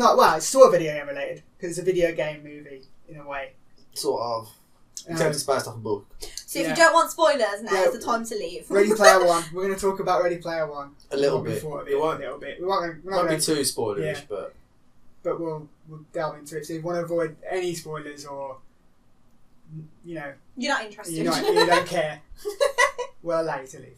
not. Well, it's sort of video game related because it's a video game movie in a way. Sort of. Except it's based off a book. So if you don't want spoilers, now is the time to leave. Ready Player One. We're going to talk about Ready Player One. A little bit. A little bit. We won't be too spoilerish, but we'll delve into it. So if you want to avoid any spoilers or, you're not interested. You don't care. We'll allow you to leave.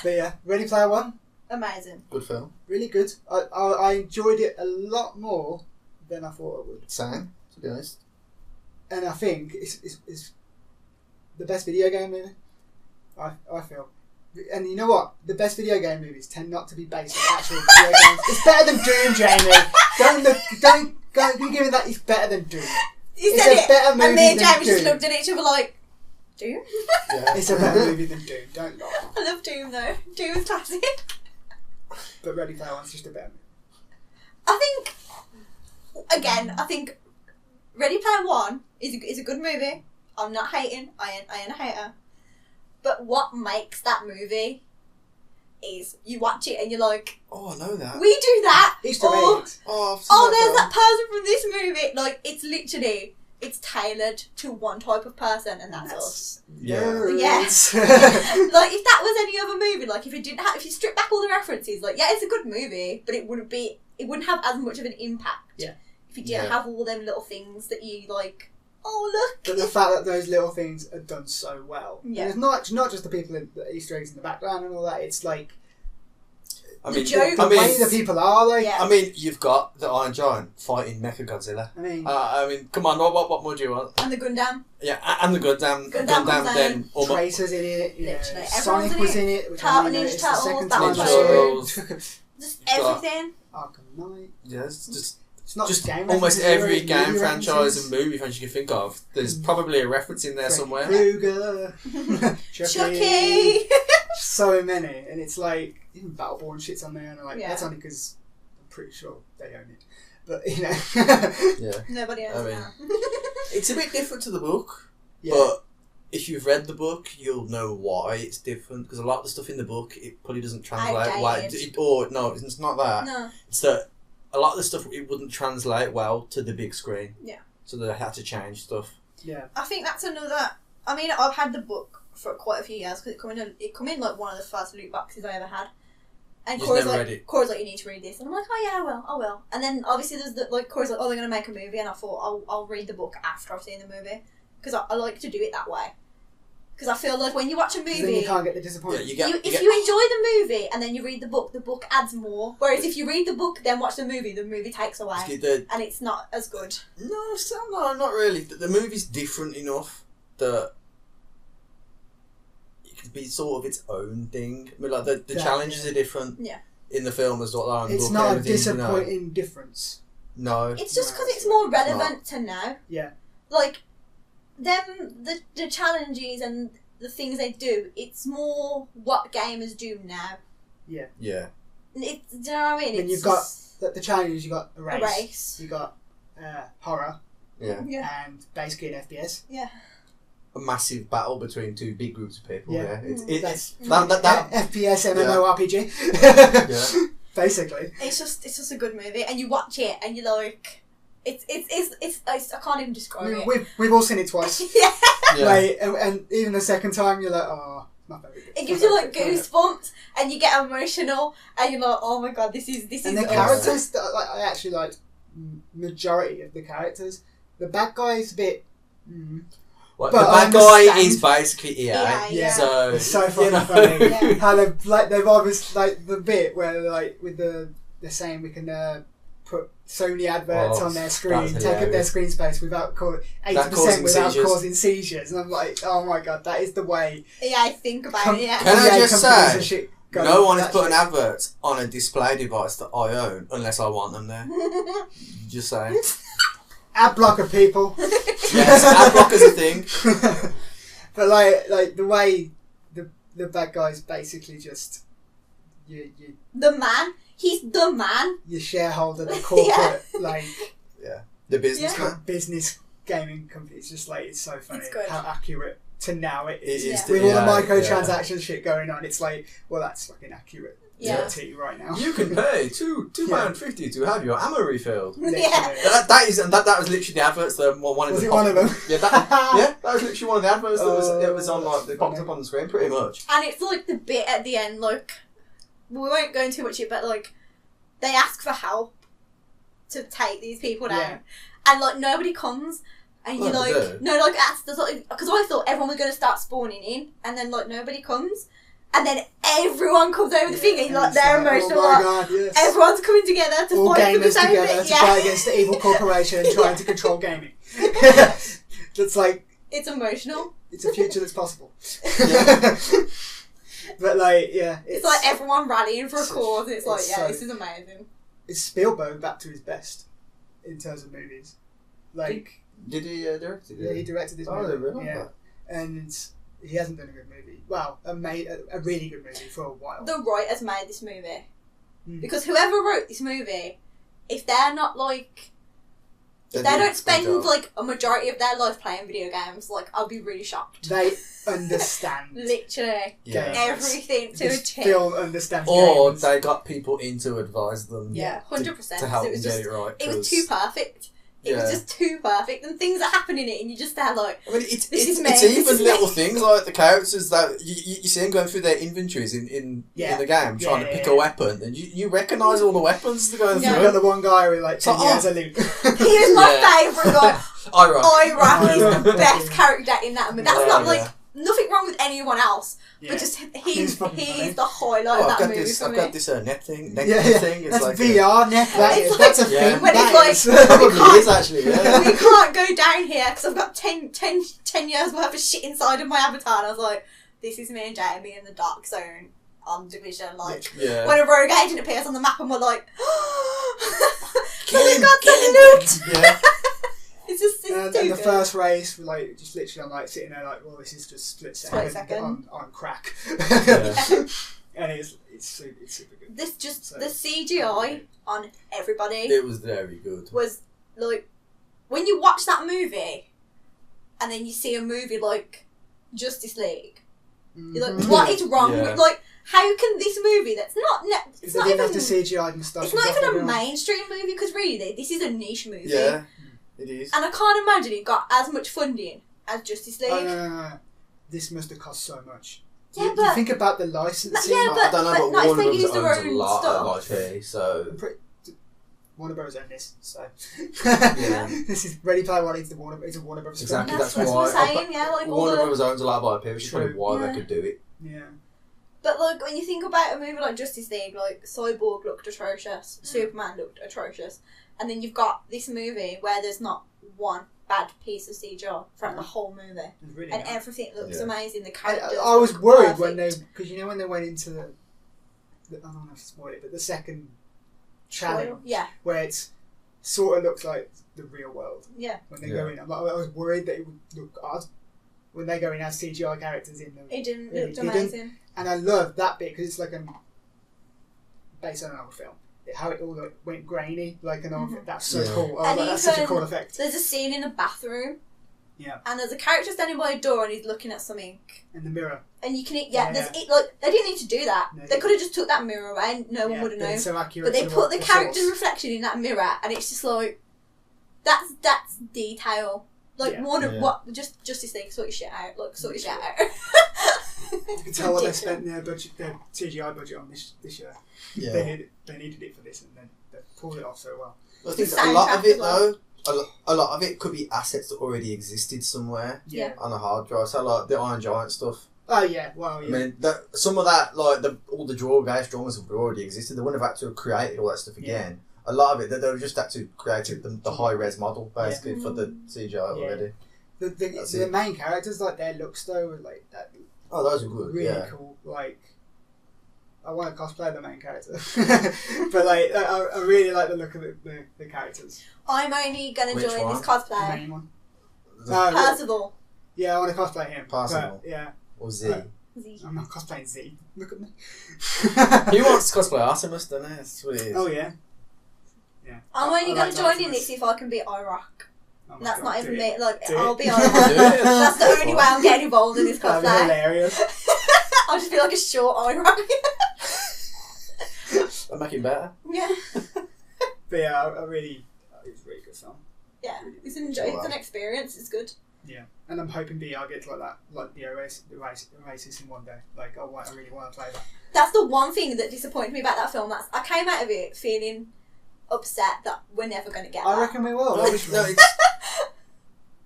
But yeah, Ready Player One. Amazing. Good film. Really good. I enjoyed it a lot more than I thought I would. Same, to be honest. And I think it's the best video game movie. I feel. And you know what? The best video game movies tend not to be based on actual video games. It's better than Doom, Jamie. Don't be giving that. It's better than Doom. It's a better movie. And me and Jamie just Doom. looked at each other like, Doom? Yeah. It's a better movie than Doom. Don't lie. I love Doom though. Doom is classic. But Ready Player One's just a better movie. I think Ready Player One is a good movie. I'm not hating. I ain't a hater. But what makes that movie is you watch it and you're like, oh, I know that. We do that. There's that person from this movie. Like, it's literally, it's tailored to one type of person, and that's us. Yeah. Yes. Like, if that was any other movie, like if you strip back all the references, like, yeah, it's a good movie, but it wouldn't have as much of an impact. Yeah. If you didn't have all them little things that you like. Oh, look. But the fact that those little things are done so well. Yeah. And it's not just the people in the Easter eggs in the background and all that. It's like the way the people are. Like, yeah. I mean, you've got the Iron Giant fighting Mechagodzilla. I mean, come on, what more do you want? And the Gundam. Yeah, and the Gundam then Tracer's in it. Literally, Sonic was in it. Which Turtles, it's the second time. Just everything. Arkham Knight. Yeah, it's just. It's not just game almost every movie game franchise references. and movie franchise you can think of. There's probably a reference in there somewhere. Krueger. Chucky. So many. And it's like, even Battleborn shit's on there. And I'm like, Yeah. that's only because I'm pretty sure they own it. But, you know. Yeah. Nobody else now. It's a bit different to the book. Yeah. But if you've read the book, you'll know why it's different. Because a lot of the stuff in the book, it probably doesn't translate. No, it's not that. No. It's that a lot of the stuff, it wouldn't translate well to the big screen. Yeah. So they had to change stuff. Yeah. I think that's another... I mean, I've had the book for quite a few years because it come in like one of the first loot boxes I ever had. And Corey's like, you need to read this. And I'm like, oh yeah, I will. And then obviously there's Corey's like, oh, they're going to make a movie. And I thought, I'll read the book after I've seen the movie. Because I like to do it that way. Because I feel like when you watch a movie... Then you can't get the disappointment. Yeah, if you enjoy the movie and then you read the book adds more. Whereas if you read the book, then watch the movie takes away. And it's not as good. No, not really. The movie's different enough that it could be sort of its own thing. I mean, like the challenges are different in the film as what they are in the book. It's not a disappointing difference. No. It's just because it's more relevant to now. Yeah. Like, the challenges and the things they do, it's more what gamers do now. Yeah. Yeah. Do you know what I mean? And you've got the challenges, you've got a race. You've got horror. Yeah. And basically an FPS. Yeah. A massive battle between two big groups of people. Yeah. It's FPS MMORPG. Yeah. Basically. It's just a good movie, and you watch it and you're like, it's I can't even describe it. We've all seen it twice. Yeah. Like, and even the second time, you're like, oh, not very good. It gives you like goosebumps, and you get emotional, and you're like, oh my god, this is. And the characters, I actually liked majority of the characters. The bad guy is a bit. Well, the bad guy is basically EA. Yeah. So it's so fucking funny. Yeah. How they've obviously like the bit where like with they're saying we can put so many adverts on their screen, take up their screen space without 80% without causing seizures, and I'm like, oh my god, that is the way. Yeah, I think about it. Yeah. Can I just say, no one is putting adverts on a display device that I own unless I want them there. Just saying. Ad blocker, people. Yes, ad blocker's a thing. But like the way the bad guy's basically just you the man. He's the man. Your shareholder, the corporate the businessman. Business gaming company. It's just like, it's so funny it's how accurate to now it is. It is with all the microtransaction shit going on, it's like, well, that's fucking accurate. Yeah. To you right now. You can pay £2.50 to have your ammo refilled. Yeah. That was literally the adverts. Was it one of them? Yeah, that was literally one of the adverts that was on, like, that popped up on the screen, pretty much. And it's like the bit at the end, like, we won't go into much of it, but like, they ask for help to take these people down, Yeah. and like nobody comes, and you're Well, like, no, like, because I thought everyone was going to start spawning in, and then like nobody comes. And then everyone comes over the thing, and you're like, they're emotional. Oh my God, yes. Everyone's coming together to All fight for the gamers same together thing. to fight against the evil corporation trying to control gaming. That's like, It's emotional. it's a future that's possible. Yeah. But like, yeah, It's like everyone rallying for a cause. And it's like, it's yeah, so- this is amazing. it's Spielberg back to his best in terms of movies. Like, Did he direct it? yeah, he directed this Oh, movie. really? Yeah, and he hasn't done a good movie. Well, made a really good movie for a while. The writers made this movie. Mm. Because whoever wrote this movie, if they're not like, if they don't spend like a majority of their life playing video games, like, I'll be really shocked. They understand Literally Yeah. everything to a this T. film understands Or gamers. they got people in to advise them. Yeah, 100%. To help It them was get just, it right. it was 'cause- too perfect. It was just too perfect, and things that happen in it, and you just there like, I mean, it's This is it's me, even this is little me. things like the characters that you see them going through their inventories in the game, trying to pick a weapon, and you recognise all the weapons they're going Yeah. I've through. got the one guy with like 10 years of loot. he was my favourite guy. Ira. Ira, he's the Yeah. best character in that movie. That's Yeah, not like yeah. nothing wrong with anyone else, Yeah. but just He's he's fucking funny. the highlight Oh, of I've that got movie this. for I've me. got this net thing. Neck Yeah, thing. It's that's like VR neck. That It's is. That's a like- Yeah. thing. when it's That like- is. it is actually. Yeah. We can't go down here because I've got 10 years worth of shit inside of my avatar. And I was like, this is me and Jamie in the dark zone on Division. Like, Yeah. when a rogue agent appears on the map, and we're like, Kill oh him, my god, kill the loot! Yeah. It's just it's And too the good. first race, just literally, I'm like sitting there, like, well, this is just split Split second second. on crack. Yeah. And it's super good. This just So- the CGI on everybody It was very good. was like, when you watch that movie and then you see a movie like Justice League, you're like, Mhm. what is wrong? Yeah. Like, how can this movie that's not If it's they not didn't even have to CGI and stuff. it's not even a mainstream movie, because really this is a niche movie, Yeah. It is. and I can't imagine it got as much funding as Justice League. Oh, no. This must have cost so much. Yeah, you but think about the licensing. Yeah, I don't know, but but not if Warner they Brothers use their owns a own lot stuff. of IP, so Warner Bros. Own this, so Yeah. this is Ready Player One. It's a Warner Bros. Exactly. that's, that's what I'm why- saying. Yeah, like all Warner the, Brothers owns a lot of IP, which is probably True. why Yeah. they could do it. Yeah. But like, when you think about a movie like Justice League, like Cyborg looked atrocious, Mm. Superman looked atrocious, and then you've got this movie where there's not one bad piece of CGI throughout the whole movie, It's really and nice. everything looks Yeah. amazing. The I characters. was look worried perfect. when they, because when they went into the I don't know if to spoil it, but the second challenge Yeah, where it's sort of looks like the real world yeah. when they go in. I was worried that it would look odd when they go in as CGI characters in them. It didn't. Really It looked didn't. amazing. And I love that bit because it's like based on an old film. How it all went grainy, like an old. Mhm. That's so Yeah. cool. I was And like, that's such a even- cool effect. There's a scene in a bathroom. Yeah. And there's a character standing by a door and he's looking at something. In the mirror. And you can, Yeah, there's it, like, they didn't need to do that. No, they could have just took that mirror away and no one Yeah, would have but known. it's so accurate. But they to put the character's source. reflection in that mirror, and it's just like, that's detail. Like, Yeah. Warner, Yeah. what, just Justice League, sort your shit out. Like, sort your shit out. You can tell what they spent their CGI budget on this year. Yeah. They needed it for this, and then they pulled it off so well. I think The a lot of soundtrack it as well. though, a lot of it could be assets that already existed somewhere Yeah. on a hard drive. So like the Iron Giant stuff. Oh yeah, well yeah. I mean, some of that, like all the drawings have already existed. They wouldn't have had to have created all that stuff again. A lot of it, they would just had to create the high res model basically for the CGI already. That's The it. main characters, like their looks though, were like that Oh, those are good. really Yeah. cool. Like, I want to cosplay the main character, but like I really like the look of the characters. I'm only going to Which join one? this The cosplay. main one. The- Percival. Yeah, I want to cosplay him. Percival. But, yeah, or Z. Z. I'm not cosplaying Z. Look at me. He wants to cosplay Artemis, doesn't he? That's what it is. Oh yeah. I'm only I going like to join in Artemis. this if I can beat IROC. Oh my That's God, not do even it. me. Like, Do I'll it. be Do IROC. it. That's the only way I'm getting involved in this That'd be cosplay. hilarious. I'll just be like a short IROC. make it better. Yeah. But yeah, it was a really good film. Yeah, it's an experience. It's good. Yeah, and I'm hoping VR gets like that, like the Oasis in one day. Like, I really want to play that. That's the one thing that disappointed me about that film. I came out of it feeling upset that we're never going to get that. I reckon we will. No,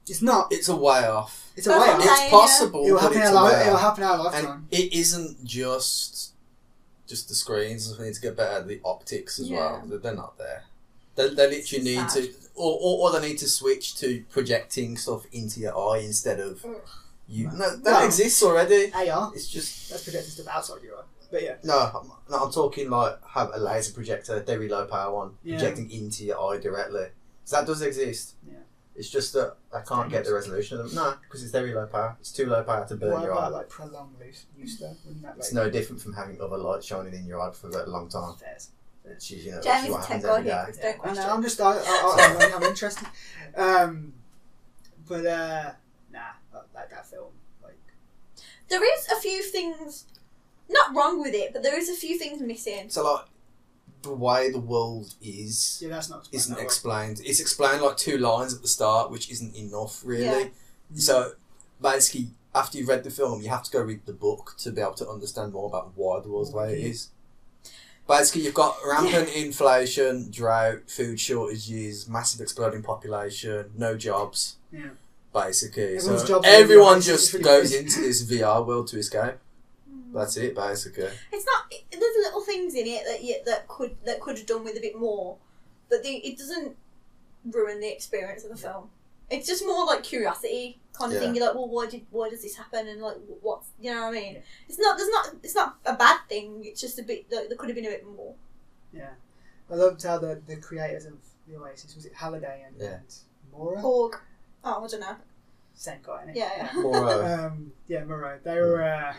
it's not. It's a way off. It's a way off. It's possible. It'll happen in our lifetime. And it isn't just the screens. I need to get better at the optics as well. They're not there. They literally need to, or they need to switch to projecting stuff into your eye instead of you. No, that exists already. AR. It's just that's projecting stuff outside your eye. But yeah. No, I'm talking like have a laser projector, very low power one, projecting into your eye directly. So that does exist. Yeah. It's just that I can't get the resolution of them. No, because it's very low power. It's too low power to burn your eye. Like prolonged use though? Wouldn't that, it's no different from having other light shining in your eye for a long time. Jamie's a tech guy here. Don't question. I'm just I'm interested. But like that film, like there is a few things not wrong with it, but there is a few things missing. So like the way the world is, that's not isn't explained. It's explained like 2 lines at the start, which isn't enough really. Yeah. So basically, after you've read the film, you have to go read the book to be able to understand more about why the world's the way it is. Basically, you've got rampant inflation, drought, food shortages, massive exploding population, no jobs. Yeah. Basically, everyone just really goes crazy. into this VR world to escape. That's it, basically. It's not. There's little things in it that could have done with a bit more, but it doesn't ruin the experience of the film. It's just more like curiosity kind of thing. You're like, well, why does this happen? And like, what's, you know what I mean? Yeah. It's not a bad thing. It's just a bit. There could have been a bit more. Yeah, I loved how the creators of the Oasis, was it Halliday and Mora? Org. Oh, I don't know. Same guy, innit? Yeah. Moreau. Moreau. They were.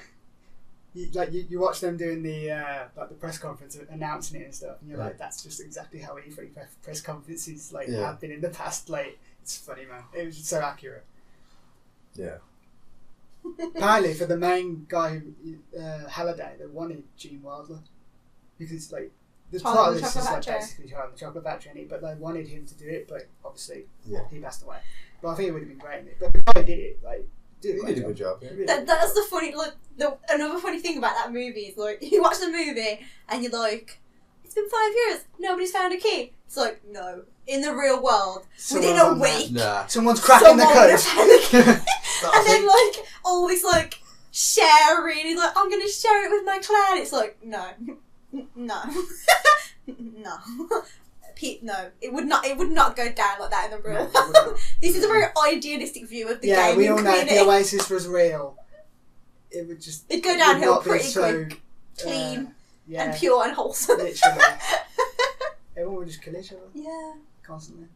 You watch them doing the like the press conference announcing it and stuff, and you're like, that's just exactly how E3 press conferences have been in the past. Like, it's funny, man. It was just so accurate. Yeah. Apparently, for the main guy who Halliday, they wanted Gene Wilder because like the part of this is like basically Charlie the Chocolate Factory, but they wanted him to do it, but obviously he passed away. But I think it would have been great in it. But the guy who did it, like. He did a good job. Yeah. That's the funny. Like another funny thing about that movie is like you watch the movie and you're like, it's been 5 years, nobody's found a key. It's like, no, in the real world, within a week, someone's cracking the code. And then like all this like sharing, like I'm gonna share it with my clan. It's like no. No, it would not go down like that in the real world. This is a very idealistic view of the gaming community. Yeah, we all know if the Oasis was real, it'd go downhill pretty quick, clean, and pure and wholesome. Literally. Everyone would just kill each other. Yeah. Constantly.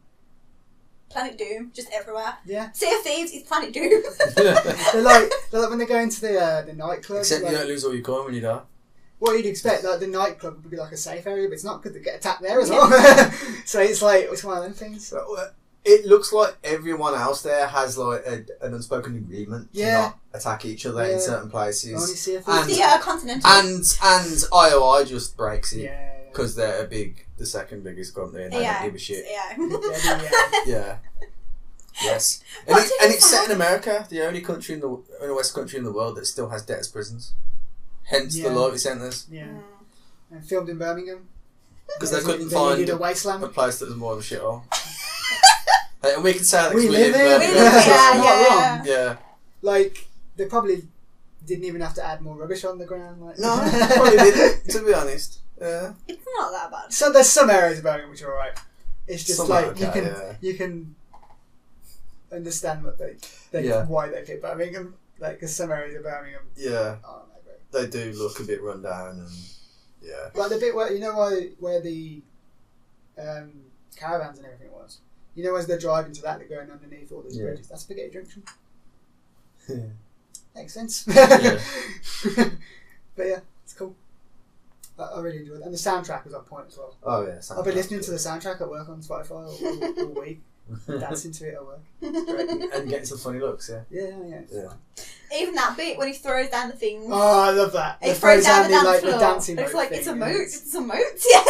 Planet Doom, just everywhere. Yeah. Sea of Thieves is Planet Doom. they're like when they go into the nightclub. Except you don't lose all your coin when you die. Well, you'd expect like the nightclub would be like a safe area, but it's not because they get attacked there as well. So it's like it's one of them things. It looks like everyone else there has like an unspoken agreement to not attack each other in certain places. Continental. And IOI just breaks it because they're the second biggest company, and they don't give a shit. Yeah. Yes. And it's set in America, the only West country in the world that still has debtors' prisons. Hence the Loyalty Centres. Yeah. And filmed in Birmingham. Because they couldn't find a wasteland. A place that was more of a shithole. And we can say that we because we live in Birmingham. Yeah. Like, they probably didn't even have to add more rubbish on the ground. Like. No, probably didn't, to be honest. Yeah. It's not that bad. So there's some areas of Birmingham which are alright. It's just you can understand what why they picked Birmingham. Like, because some areas of Birmingham aren't that great. They do look a bit run down and like the bit where where the caravans and everything was. You know, as they're driving to that, they're going underneath all these bridges. That's Spaghetti Junction. Makes sense. But yeah, it's cool. I really enjoyed it, and the soundtrack was on point as well. Oh yeah, I've been listening to the soundtrack at work on Spotify all week. dancing to it at work. It's great. And getting some funny looks, yeah. Yeah. Even that bit when he throws down the things. Oh, I love that. He throws down the dance floor. The dancing it's like, thing, it's a moat. It's a moat, yeah.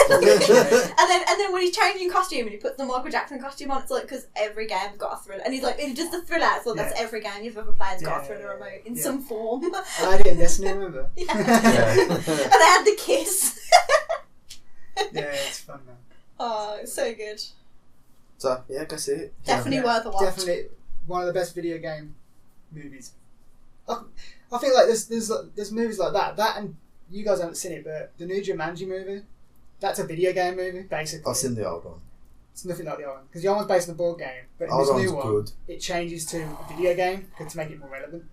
and then when he's changing costume and he puts the Michael Jackson costume on, it's like, because every game's got a thriller. And he's like, it's just a thriller. So that's every game you've ever played has got a thriller remote in some form. I had it in Destiny, remember? And I had the kiss. Yeah, it's fun, man. Oh, it's so good. So, yeah, go see it. Definitely worth a watch. Definitely one of the best video game movies. I feel like there's movies like that. That, and you guys haven't seen it, but the new Jumanji movie, that's a video game movie, basically. I've seen the old one. It's nothing like the old one. Because the old one's based on a board game, but in this new one, it changes to a video game to make it more relevant.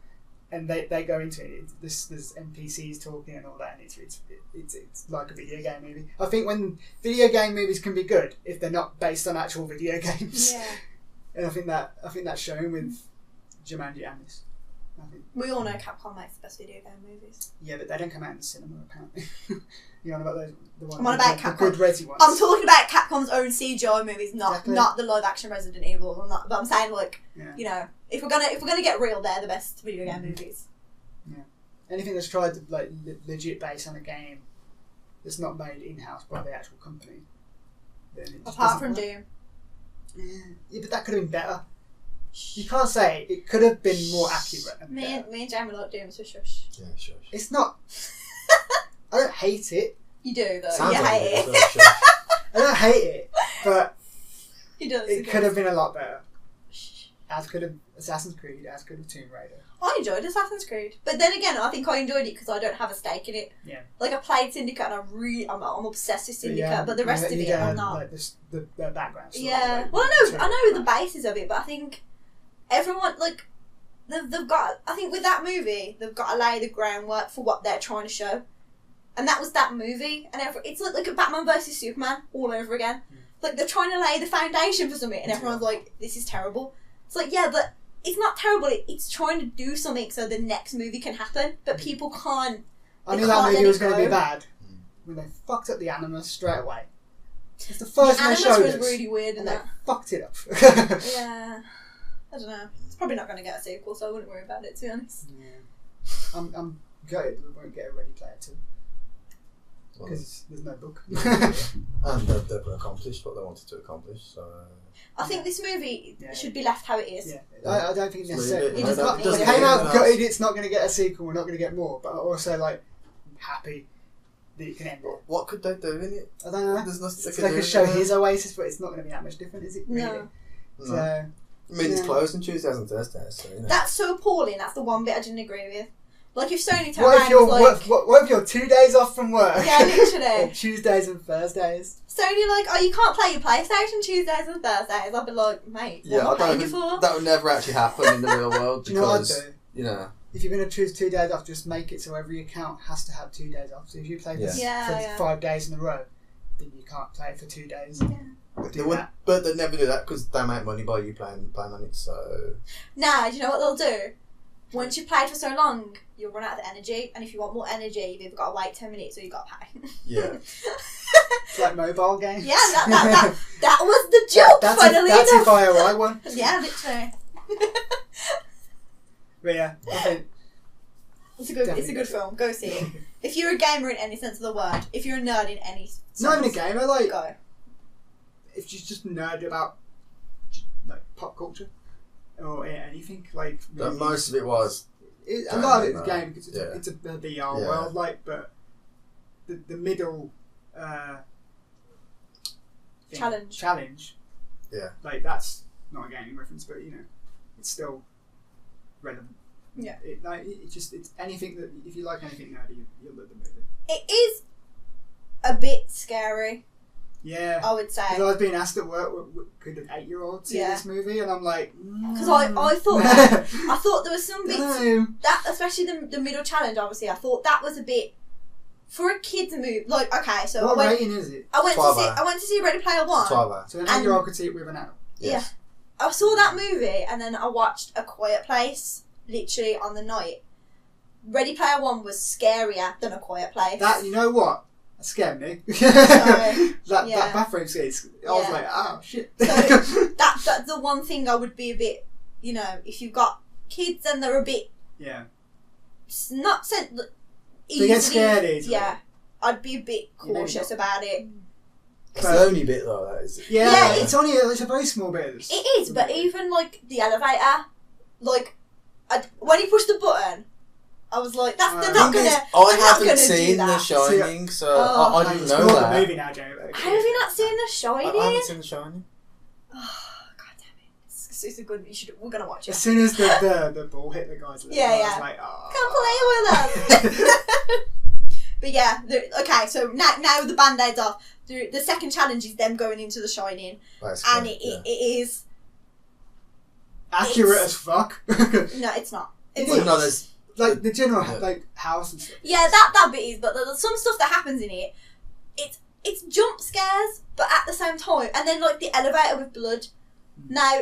And they go into it. There's NPCs talking and all that, and it's like a video game movie. I think when video game movies can be good if they're not based on actual video games. Yeah. And I think that's shown with Jumanji and this. We all know Capcom makes the best video game movies. Yeah, but they don't come out in the cinema apparently. You know about those? I'm on about Capcom. The good Resi ones. I'm talking about Capcom's own CGI movies, not the live action Resident Evil. But I'm saying you know, if we're gonna get real, they're the best video game movies. Yeah. Anything that's tried to legit base on a game that's not made in house by the actual company. Apart from Doom. Yeah, but that could have been better. You can't say it could have been more accurate. Me and Jamie like Doom, so shush. Yeah, shush. It's not. I don't hate it. You do though. Sounds you like hate it. I don't hate it, but it could have been a lot better. As could have Assassin's Creed, as could have Tomb Raider. I enjoyed Assassin's Creed, but then again, I think I enjoyed it because I don't have a stake in it. Yeah. Like I played Syndicate, and I'm obsessed with Syndicate, but the rest of it, I'm not. Like the background. Yeah. Well, I know the basis of it, but I think everyone they've got. I think with that movie, they've got to lay the groundwork for what they're trying to show, and that was that movie. And it's like a Batman versus Superman all over again. Like they're trying to lay the foundation for something, and everyone's like, "This is terrible." It's like, yeah, but it's not terrible. It's trying to do something so the next movie can happen, but people can't. I knew that movie was going to be bad when they fucked up the Animus straight away. It's the first one they showed us. Animus was really weird, and they fucked it up. Yeah, I don't know. It's probably not going to get a sequel, so I wouldn't worry about it, to be honest. Yeah, I'm gutted we won't get a Ready Player 2 because there's no book. And they've accomplished what they wanted to accomplish. So. I think this movie should be left how it is. Yeah. I don't think necessarily. It came out gutted. It's not going to get a sequel. We're not going to get more. But also happy that you can end it. What could they do in it? I don't know. There's nothing they could show his Oasis, but it's not going to be that much different, is it? Really? No. So, I mean, it's closed on Tuesdays and Thursdays. So, That's so appalling. That's the one bit I didn't agree with. Like if Sony turned around and was what if you're 2 days off from work? Yeah, literally. Tuesdays and Thursdays. Sony you can't play your PlayStation Tuesdays and Thursdays. I'd be like, mate, what am I paying you for? That would never actually happen in the real world. Do you know what I'd do? You know. If you're going to choose 2 days off, just make it so every account has to have 2 days off. So if you play this for 5 days in a row, then you can't play it for 2 days. Yeah. But they'd never do that because they make money by you playing on it. So. Nah, do you know what they'll do? Once you've played for so long, you'll run out of energy, and if you want more energy, you've either got to wait 10 minutes or you've got to pay. Yeah. It's like mobile games. Yeah, that was the joke, finally enough. That's if I won. Yeah, literally. But yeah, I think it's a good film. Go see it. If you're a gamer in any sense of the word, if you're a nerd in any sense. Not even a gamer, go. If you're just a nerd about pop culture or anything, most of it was. A lot of it was game because it's a VR world, but the middle challenge. Yeah. That's not a gaming reference, but it's still relevant. Yeah. It's anything that if you like anything nerdy, you'll love the movie. It is a bit scary. Yeah, I would say. Because I was being asked at work, could an 8-year-old see this movie? And I'm like, because I thought I thought there was some bits that, especially the middle challenge. Obviously, I thought that was a bit for a kid's movie. Okay, so what rating is it? I went to see Ready Player One. 12. So an 8-year-old could see it with an adult. Yes. Yeah, I saw that movie and then I watched A Quiet Place literally on the night. Ready Player One was scarier than A Quiet Place. That, you know what? That scared me. So, that bathroom scene. I was like, oh shit. So that's the one thing I would be a bit, if you've got kids and they're a bit, not sent. They get scared easily. Yeah, I'd be a bit cautious about it. It's the only bit though, that is. Yeah, it's a very small bit. It is, but even like the elevator, like when you push the button, I was like, they're not gonna. I haven't seen The Shining, so I didn't know that. The movie now, Jamie. Have you not seen The Shining? I haven't seen The Shining. Oh, God damn it! It's a good. We're gonna watch it. As soon as the ball hit the guy's leg, I was like, oh. Can't play with us. But yeah, okay. So now the band-aid's off. The second challenge is them going into The Shining, and it is accurate as fuck. No, it's not. There's like the general like house and stuff. Yeah, that bit is, but there's some stuff that happens in it. It's jump scares, but at the same time, and then like the elevator with blood. Now,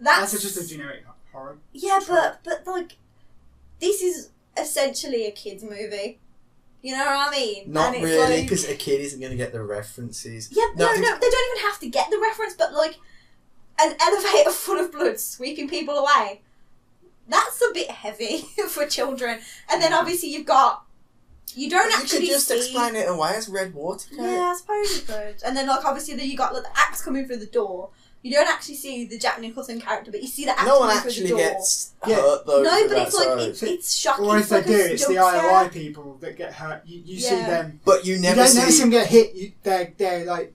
that's just a generic horror. Yeah, but like this is essentially a kids' movie. You know what I mean? Not really, because a kid isn't going to get the references. Yeah, no, they don't even have to get the reference, but like an elevator full of blood sweeping people away, that's a bit heavy for children. And then obviously you don't actually could just see... explain it away as red water. Yeah, I suppose you could. And then like obviously you got like the axe coming through the door. You don't actually see the Jack Nicholson character, but you see the axe coming through the door. No one actually gets hurt though. No, but it's like it's shocking. Or if they do, it's the IOI people that get hurt. You see them, but you never see them get hit. They're like,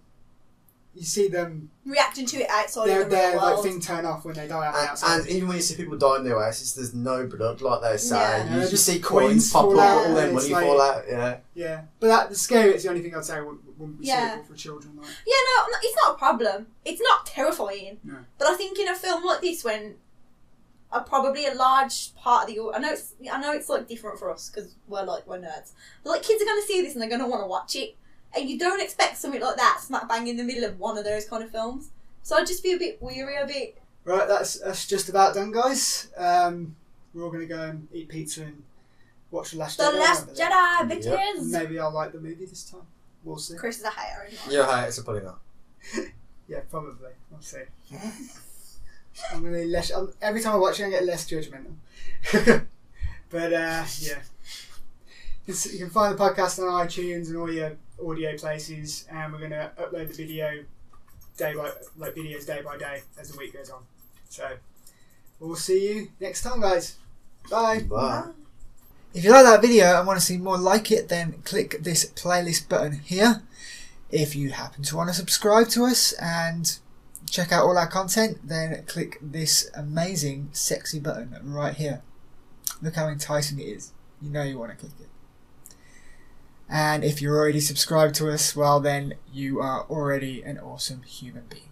you see them reacting to it outside of the real world. like thing turn off when they die outside. And even when you see people die in the Oasis, there's no blood, like they say. Yeah. You just see coins pop out, all their money fall out. Yeah, but the scary bit's the only thing I'd say wouldn't be suitable for children. Like. Yeah, no, it's not a problem. It's not terrifying. No. But I think in a film like this, when probably a large part of the I know it's like different for us because we're nerds. But like kids are going to see this and they're going to want to watch it. And you don't expect something like that smack bang in the middle of one of those kind of films. So I'd just be a bit weary of it. Right, that's just about done, guys. We're all going to go and eat pizza and watch The Last Jedi. The Last Jedi, bitches! Yep. Maybe I'll like the movie this time. We'll see. Chris is a hater. You're a hater, so probably not. Yeah, probably. We'll see. I'm going to be less... every time I watch it, I get less judgmental. But, yeah. You can find the podcast on iTunes and all your audio places, and we're going to upload the video videos day by day as the week goes on. So we'll see you next time, guys. Bye. Bye. If you like that video and want to see more like it, then click this playlist button here. If you happen to want to subscribe to us and check out all our content, then click this amazing sexy button right here. Look how enticing it is. You know you want to click it. And if you're already subscribed to us, well then you are already an awesome human being.